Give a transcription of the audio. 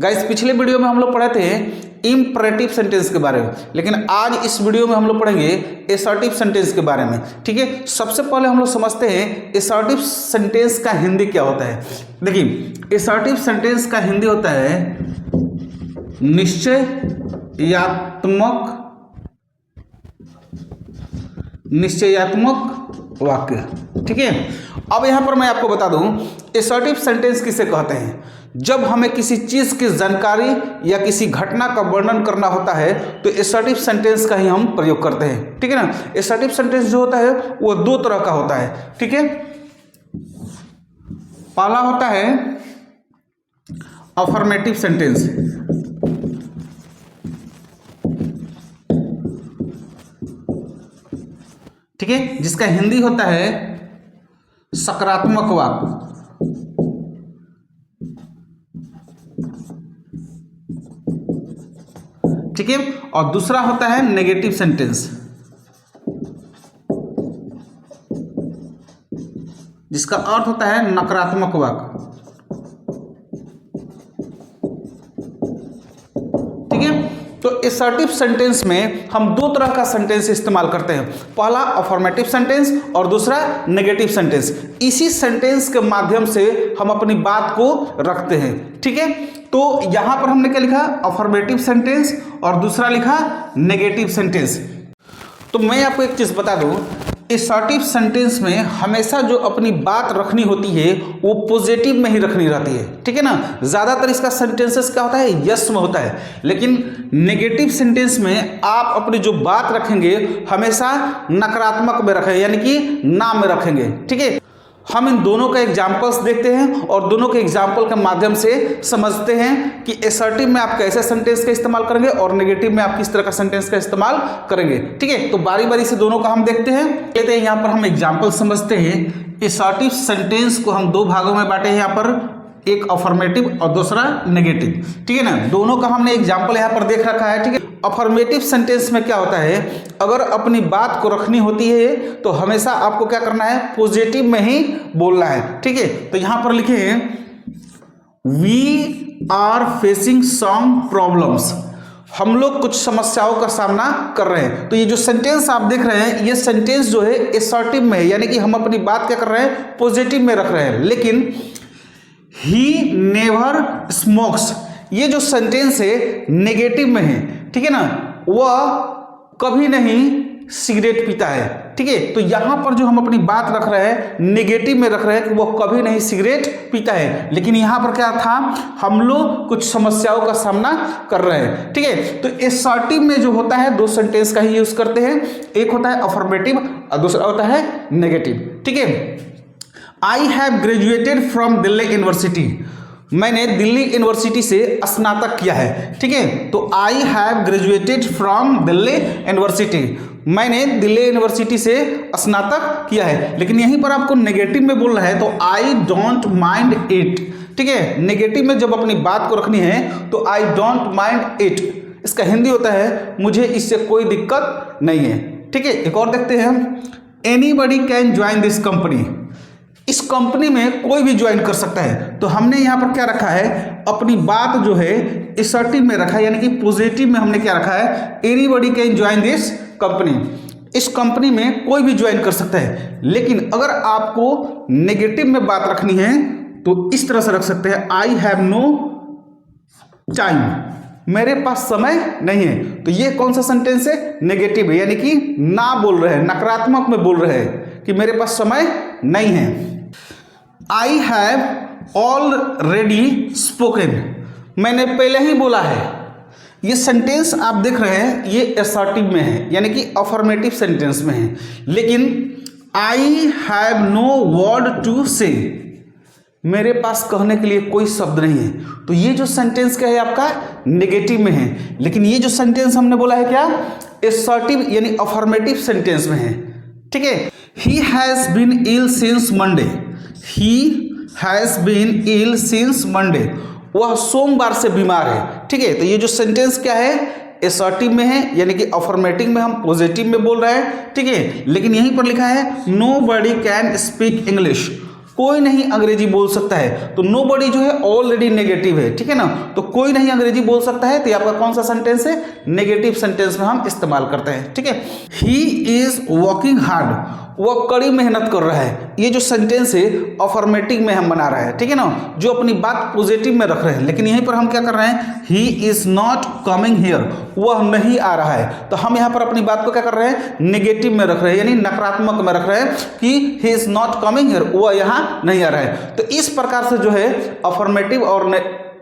Guys पिछले video में हम लोग पढ़े थे इम्परेटिव सेंटेंस के बारे में, लेकिन आज इस वीडियो में हम लोग पढ़ेंगे एसर्टिव सेंटेंस के बारे में। ठीक है, सबसे पहले हम लोग समझते हैं एसर्टिव सेंटेंस का हिंदी क्या होता है। देखिए, एसर्टिव सेंटेंस का हिंदी होता है निश्चयात्मक वाक्य। ठीक है, अब यहां पर मैं आपको बता दूं एसर्टिव सेंटेंस किसे कहते हैं। जब हमें किसी चीज की जानकारी या किसी घटना का वर्णन करना होता है तो एसर्टिव सेंटेंस का ही हम प्रयोग करते हैं। ठीक है ना, एसर्टिव सेंटेंस जो होता है वो दो तरह का होता है। ठीक है, पहला होता है अफर्मेटिव सेंटेंस। ठीक है, जिसका हिंदी होता है सकारात्मक वाक्य। ठीक है, और दूसरा होता है नेगेटिव सेंटेंस, जिसका अर्थ होता है नकारात्मक वाक्य। ठीक है, तो एसर्टिव सेंटेंस में हम दो तरह का सेंटेंस इस्तेमाल करते हैं, पहला अफर्मेटिव सेंटेंस और दूसरा नेगेटिव सेंटेंस। इसी सेंटेंस के माध्यम से हम अपनी बात को रखते हैं। ठीक है, तो यहां पर हमने क्या लिखा, अफर्मेटिव सेंटेंस और दूसरा लिखा नेगेटिव सेंटेंस। तो मैं आपको एक चीज बता दूं, एसर्टिव सेंटेंस में हमेशा जो अपनी बात रखनी होती है वो पॉजिटिव में ही रखनी रहती है। ठीक है ना, ज्यादातर इसका सेंटेंसेस क्या होता है, यस में होता है, लेकिन नेगेटिव सेंटेंस में आप अपनी जो बात रखेंगे हमेशा नकारात्मक में रखेंगे, यानी कि ना में रखेंगे। ठीक है, हम इन दोनों का एग्जाम्पल्स देखते हैं और दोनों के एग्जाम्पल के माध्यम से समझते हैं कि एसर्टिव में आप कैसे सेंटेंस का इस्तेमाल करेंगे और नेगेटिव में आप किस तरह का सेंटेंस का इस्तेमाल करेंगे। ठीक है, तो बारी बारी से दोनों का हम देखते हैं। कहते हैं यहाँ पर हम एग्जाम्पल समझते हैं। एसर्टिव सेंटेंस को हम दो भागों में बांटे हैं, यहाँ पर एक अफर्मेटिव और दूसरा नेगेटिव। ठीक है ना, दोनों का हमने एग्जाम्पल यहाँ पर देख रखा है। ठीक है, अफर्मेटिव सेंटेंस में क्या होता है, अगर अपनी बात को रखनी होती है तो हमेशा आपको क्या करना है, पॉजिटिव में ही बोलना है। ठीक है, तो यहां पर लिखे हैं we are facing some problems, हम लोग कुछ समस्याओं का सामना कर रहे हैं। तो ये जो सेंटेंस आप देख रहे हैं, ये सेंटेंस जो है एसर्टिव में है, यानी कि हम अपनी बात क्या कर रहे हैं, पॉजिटिव में रख रहे हैं। लेकिन ही नेवर स्मोक्स, ये जो सेंटेंस है नेगेटिव में है। ठीक है ना, वह कभी नहीं सिगरेट पीता है। ठीक है, तो यहां पर जो हम अपनी बात रख रहे हैं नेगेटिव में रख रहे हैं कि वह कभी नहीं सिगरेट पीता है, लेकिन यहां पर क्या था, हम लोग कुछ समस्याओं का सामना कर रहे हैं। ठीक है, तो एसर्टिव में जो होता है दो सेंटेंस का ही यूज करते हैं, एक होता है अफर्मेटिव और दूसरा होता है नेगेटिव। ठीक है, I have graduated from Delhi university, मैंने दिल्ली यूनिवर्सिटी से स्नातक किया है। ठीक है, तो I have graduated from Delhi university, मैंने दिल्ली यूनिवर्सिटी से स्नातक किया है। लेकिन यहीं पर आपको नेगेटिव में बोलना है, तो आई डोंट माइंड इट। ठीक है, नेगेटिव में जब अपनी बात को रखनी है तो आई डोंट माइंड इट, इसका हिंदी होता है मुझे इससे कोई दिक्कत नहीं है। ठीक है, एक और देखते हैं, anybody can join this company, इस कंपनी में कोई भी ज्वाइन कर सकता है। तो हमने यहां पर क्या रखा है, अपनी बात जो है एसर्टिव में रखा है, यानी कि पॉजिटिव में हमने क्या रखा है, anybody can join this company, इस कंपनी में कोई भी ज्वाइन कर सकता है। लेकिन अगर आपको नेगेटिव में बात रखनी है तो इस तरह से रख सकते हैं, आई हैव नो टाइम, मेरे पास समय नहीं है। तो ये कौन सा सेंटेंस है, नेगेटिव है, यानी कि ना बोल रहे हैं, नकारात्मक में बोल रहे हैं कि मेरे पास समय नहीं है। आई हैव ऑलरेडी स्पोकन, मैंने पहले ही बोला है। ये सेंटेंस आप देख रहे हैं ये एसर्टिव में है, यानी कि अफर्मेटिव सेंटेंस में है। लेकिन I have no word to say, मेरे पास कहने के लिए कोई शब्द नहीं है। तो ये जो सेंटेंस क्या है आपका, नेगेटिव में है। लेकिन ये जो सेंटेंस हमने बोला है क्या, एसर्टिव यानी अफर्मेटिव सेंटेंस में है। ठीक है, he has been ill since Monday, he has been ill since Monday, वह सोमवार से बीमार है। ठीक है, तो ये जो सेंटेंस क्या है, एसर्टिव में है, यानी कि अफर्मेटिव में हम पॉजिटिव में बोल रहे हैं। ठीक है, लेकिन यहीं पर लिखा है nobody can speak English, कोई नहीं अंग्रेजी बोल सकता है, तो नोबडी जो है ऑलरेडी नेगेटिव है, ठीक है ना। तो कोई नहीं अंग्रेजी बोल सकता है, तो ये आपका कौन सा सेंटेंस है, नेगेटिव सेंटेंस में हम इस्तेमाल करते हैं, ठीक है। ही इज वर्किंग हार्ड, वह कड़ी मेहनत कर रहा है। ये जो सेंटेंस है अफर्मेटिव में हम बना रहे हैं, ठीक है ना, जो अपनी बात पॉजिटिव में रख रहे हैं। लेकिन यहीं पर हम क्या कर रहे हैं, he is not coming here, वह नहीं आ रहा है। तो हम यहाँ पर अपनी बात को क्या कर रहे हैं, नेगेटिव में रख रहे हैं, यानी नकारात्मक में रख रहे हैं कि he is not coming here, वह यहाँ नहीं आ रहा है। तो इस प्रकार से जो है अफर्मेटिव और